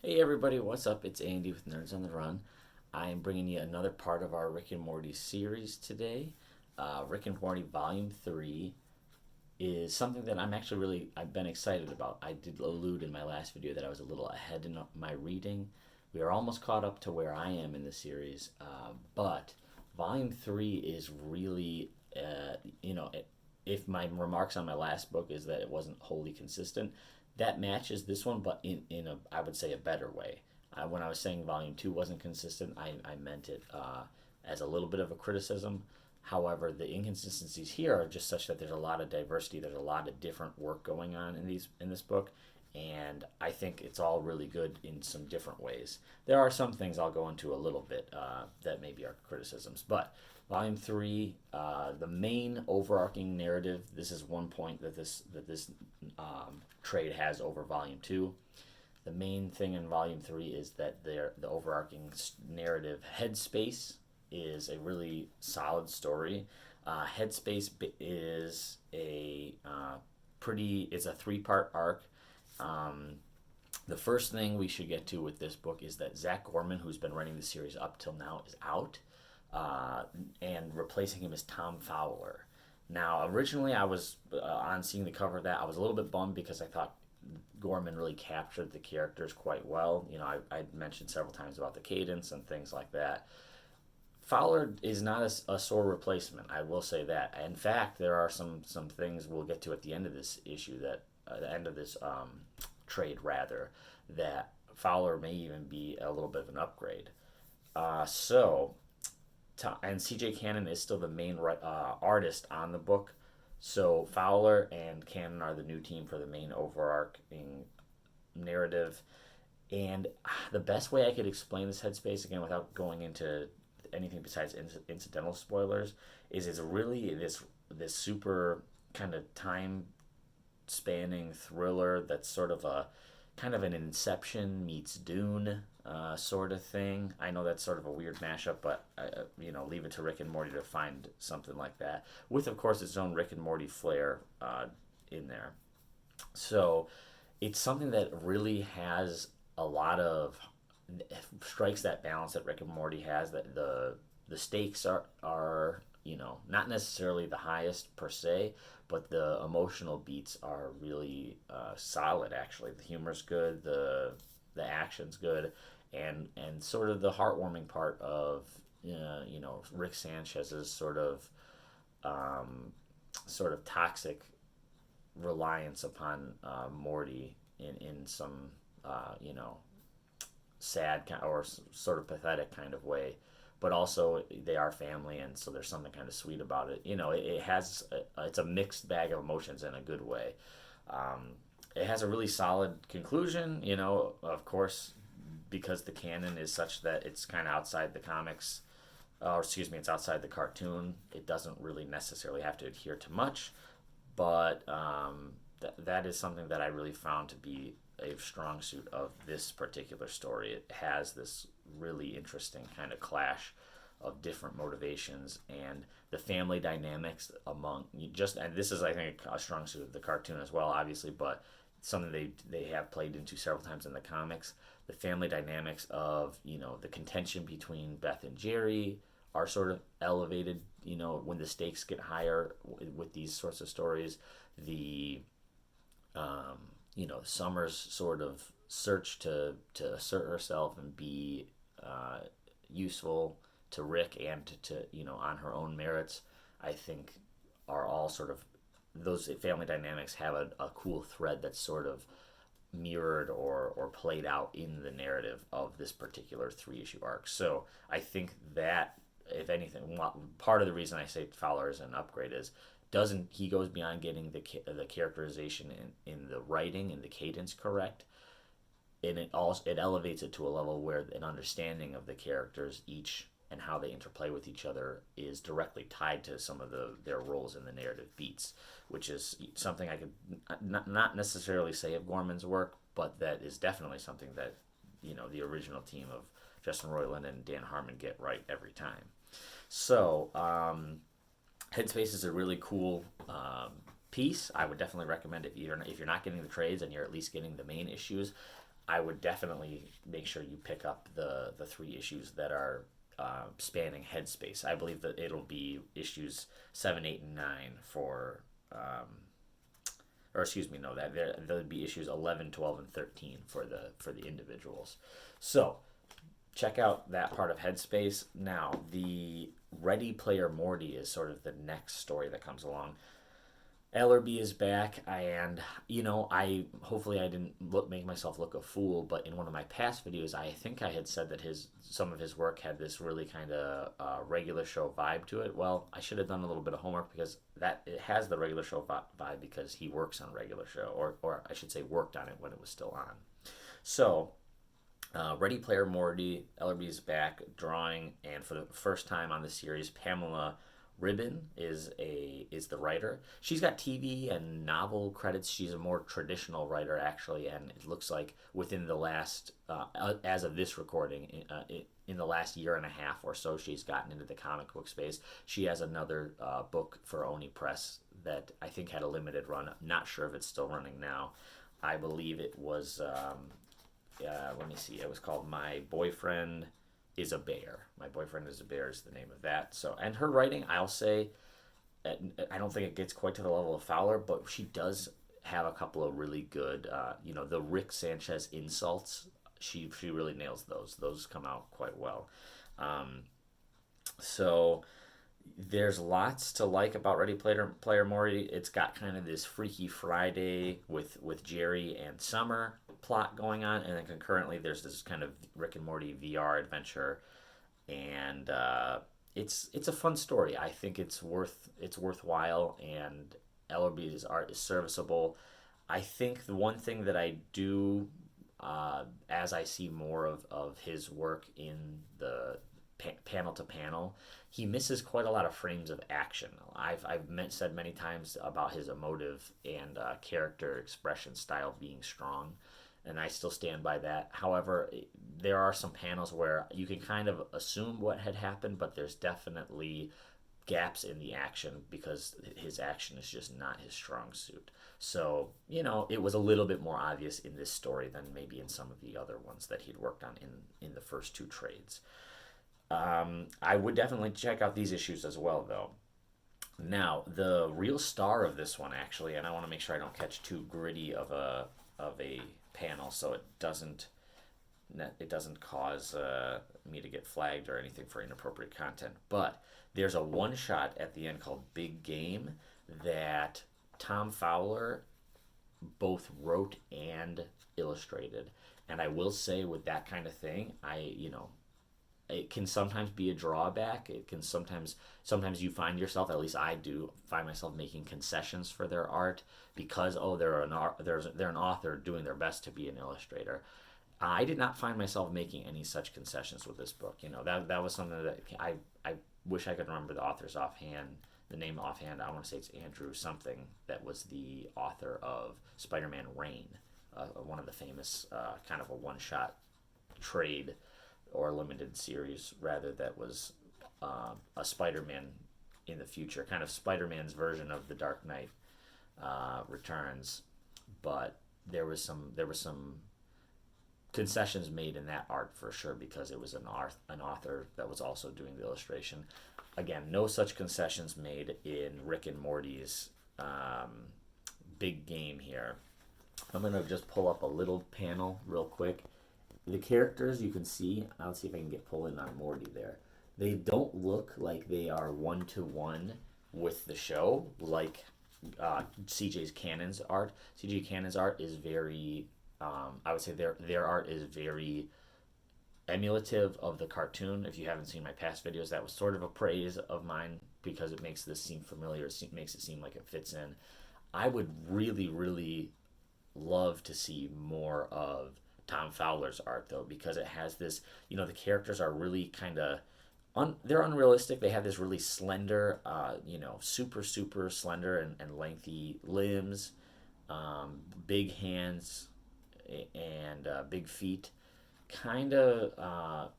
Hey everybody, what's up? It's Andy with Nerds on the Run. I am bringing you another part of our Rick and Morty series today. Rick and Morty Volume 3 is something that I've been excited about. I did allude in my last video that I was a little ahead in my reading. We are almost caught up to where I am in the series, but Volume 3 is really, if my remarks on my last book is that it wasn't wholly consistent, that matches this one, but in a I would say a better way. When I was saying Volume 2 wasn't consistent, I meant it as a little bit of a criticism. However, the inconsistencies here are just such that there's a lot of diversity. There's a lot of different work going on in this book, and I think it's all really good in some different ways. There are some things I'll go into a little bit that maybe are criticisms, but Volume 3, the main overarching narrative. This is one point that this trade has over Volume 2. The main thing in Volume 3 is that the overarching narrative headspace is a really solid story. Headspace is it's a three-part arc. Um, the first thing we should get to with this book is that Zach Gorman, who's been running the series up till now, is out, and replacing him is Tom Fowler. Now, originally, I was on seeing the cover of that. I was a little bit bummed because I thought Gorman really captured the characters quite well. I mentioned several times about the cadence and things like that. Fowler is not a sore replacement. I will say that. In fact, there are some things we'll get to at the end of this issue the end of this trade rather, that Fowler may even be a little bit of an upgrade. So and CJ Cannon is still the main artist on the book. So Fowler and Cannon are the new team for the main overarching narrative. And the best way I could explain this headspace, again, without going into anything besides incidental spoilers, is it's really this super kind of time spanning thriller that's sort of a kind of an Inception meets Dune sort of thing. I know that's sort of a weird mashup, but leave it to Rick and Morty to find something like that, with of course its own Rick and Morty flair in there. So it's something that really has a lot of strikes that balance that Rick and Morty has. That the stakes are not necessarily the highest per se, but the emotional beats are really solid. Actually, the humor's good, the action's good, and sort of the heartwarming part of Rick Sanchez's sort of toxic reliance upon Morty in some sad or sort of pathetic kind of way, but also they are family, and so there's something kind of sweet about it. It's a mixed bag of emotions in a good way. It has a really solid conclusion. Of course, because the canon is such that it's kind of outside the comics, or excuse me, it's outside the cartoon. It doesn't really necessarily have to adhere to much, but that is something that I really found to be a strong suit of this particular story. It has this really interesting kind of clash of different motivations, and the family dynamics among and this is, I think, a strong suit of the cartoon as well, obviously, but something they have played into several times in the comics. The family dynamics of the contention between Beth and Jerry are sort of elevated when the stakes get higher with these sorts of stories. The Summer's sort of search to assert herself and be useful to Rick and to on her own merits, I think, are all sort of, those family dynamics have a cool thread that's sort of mirrored or played out in the narrative of this particular 3-issue arc. So I think that, if anything, part of the reason I say Fowler is an upgrade is doesn't he goes beyond getting the characterization in the writing and the cadence correct, and it elevates it to a level where an understanding of the characters each and how they interplay with each other is directly tied to some of their roles in the narrative beats, which is something I could not necessarily say of Gorman's work, but that is definitely something that the original team of Justin Roiland and Dan Harmon get right every time. So Headspace is a really cool piece. I would definitely recommend it if you're not getting the trades and you're at least getting the main issues. I would definitely make sure you pick up the three issues that are spanning Headspace. I believe that it'll be issues 7, 8, and 9 for, or excuse me, no, that there'll be issues 11, 12, and 13 for the individuals. So check out that part of Headspace. Now, the Ready Player Morty is sort of the next story that comes along. Ellerby is back, and I hopefully I didn't make myself look a fool, but in one of my past videos, I think I had said that some of his work had this really kind of regular show vibe to it. Well, I should have done a little bit of homework, because it has the regular show vibe because he works on regular show, or I should say worked on it when it was still on. So, Ready Player Morty, Ellerby is back drawing, and for the first time on the series, Pamela Ribbon is the writer. She's got TV and novel credits. She's a more traditional writer, actually, and it looks like within the last, as of this recording, in the last year and a half or so, she's gotten into the comic book space. She has another book for Oni Press that I think had a limited run. I'm not sure if it's still running now. I believe it was, let me see, it was called My Boyfriend is a Bear. My Boyfriend is a Bear is the name of that. So, and her writing, I'll say, I don't think it gets quite to the level of Fowler, but she does have a couple of really good, the Rick Sanchez insults. She really nails those. Those come out quite well. So there's lots to like about Ready Player Morty. It's got kind of this Freaky Friday with Jerry and Summer plot going on, and then concurrently there's this kind of Rick and Morty VR adventure, and it's a fun story. I think it's worthwhile, and Ellerby's art is serviceable. I think the one thing that I do, as I see more of his work in the panel to panel, he misses quite a lot of frames of action. I've said many times about his emotive and character expression style being strong, and I still stand by that. However, there are some panels where you can kind of assume what had happened, but there's definitely gaps in the action because his action is just not his strong suit. So, it was a little bit more obvious in this story than maybe in some of the other ones that he'd worked on in the first two trades. I would definitely check out these issues as well, though. Now, the real star of this one, actually, and I want to make sure I don't catch too gritty of a panel, so it doesn't cause me to get flagged or anything for inappropriate content. But there's a one shot at the end called Big Game that Tom Fowler both wrote and illustrated. And I will say, with that kind of thing, it can sometimes be a drawback. It can sometimes you find yourself, at least I do, find myself making concessions for their art because they're an author doing their best to be an illustrator. I did not find myself making any such concessions with this book. That was something that I wish I could remember the name offhand. I want to say it's Andrew something, that was the author of Spider-Man Reign, one of the famous kind of a one-shot trade or limited series, rather, that was a Spider-Man in the future, kind of Spider-Man's version of the Dark Knight Returns. But there was some concessions made in that art for sure, because it was an author that was also doing the illustration. Again, no such concessions made in Rick and Morty's Big Game here. I'm going to just pull up a little panel real quick. The characters you can see, I'll see if I can pull in on Morty there. They don't look like they are one-to-one with the show, like CJ Cannon's art. CJ Cannon's art is very, I would say their art is very emulative of the cartoon. If you haven't seen my past videos, that was sort of a praise of mine because it makes this seem familiar. It makes it seem like it fits in. I would really, really love to see more of Tom Fowler's art, though, because it has this, the characters are really kind of, they're unrealistic. They have this really slender, super, super slender and lengthy limbs, big hands, and big feet, kind of,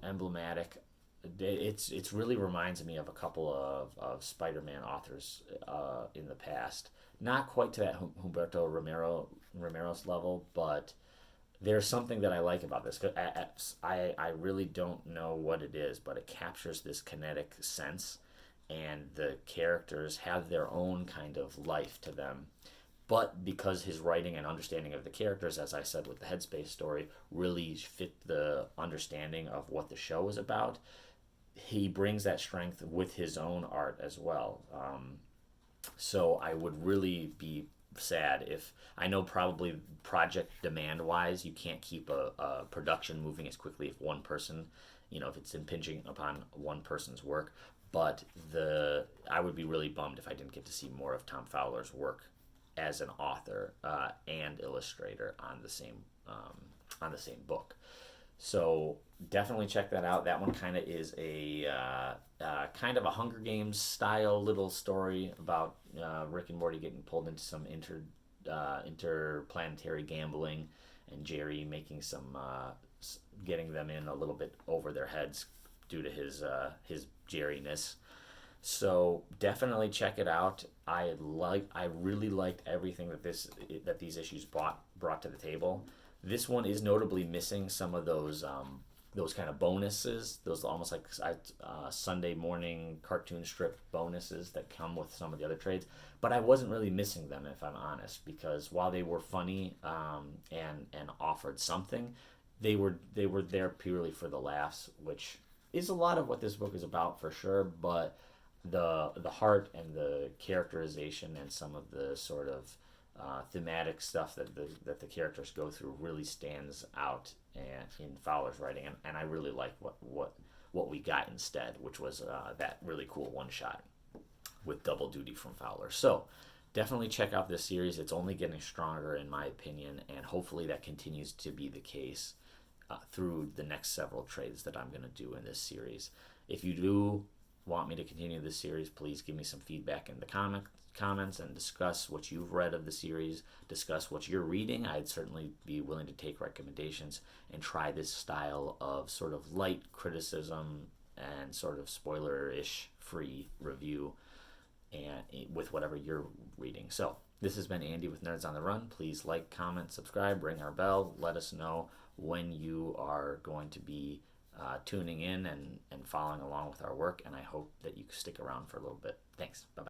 emblematic. It's really reminds me of a couple of Spider-Man authors in the past. Not quite to that Humberto Ramirez level, but there's something that I like about this. 'Cause I really don't know what it is, but it captures this kinetic sense, and the characters have their own kind of life to them. But because his writing and understanding of the characters, as I said with the Headspace story, really fit the understanding of what the show is about, he brings that strength with his own art as well. So I would really be sad if I know probably project demand wise you can't keep a production moving as quickly if one person, if it's impinging upon one person's work. But I would be really bummed if I didn't get to see more of Tom Fowler's work as an author and illustrator on the same book. So definitely check that out. That one kind of is a kind of a Hunger Games style little story about Rick and Morty getting pulled into some interplanetary gambling, and Jerry making some getting them in a little bit over their heads due to his Jerry-ness. So definitely check it out. I really liked everything that these issues brought to the table. This one is notably missing some of those kind of bonuses, those almost like Sunday morning cartoon strip bonuses that come with some of the other trades. But I wasn't really missing them, if I'm honest, because while they were funny and offered something, they were there purely for the laughs, which is a lot of what this book is about for sure. But the heart and the characterization and some of the sort of thematic stuff that the characters go through really stands out in Fowler's writing, and I really like what we got instead, which was that really cool one shot with double duty from Fowler. So definitely check out this series. It's only getting stronger in my opinion, and hopefully that continues to be the case through the next several trades that I'm going to do in this series. If you do want me to continue this series, please give me some feedback in the comments and discuss what you've read of the series, discuss what you're reading. I'd certainly be willing to take recommendations and try this style of sort of light criticism and sort of spoiler-ish free review and with whatever you're reading. So this has been Andy with Nerds on the Run. Please like, comment, subscribe, ring our bell, let us know when you are going to be tuning in and following along with our work, and I hope that you stick around for a little bit. Thanks. Bye-bye.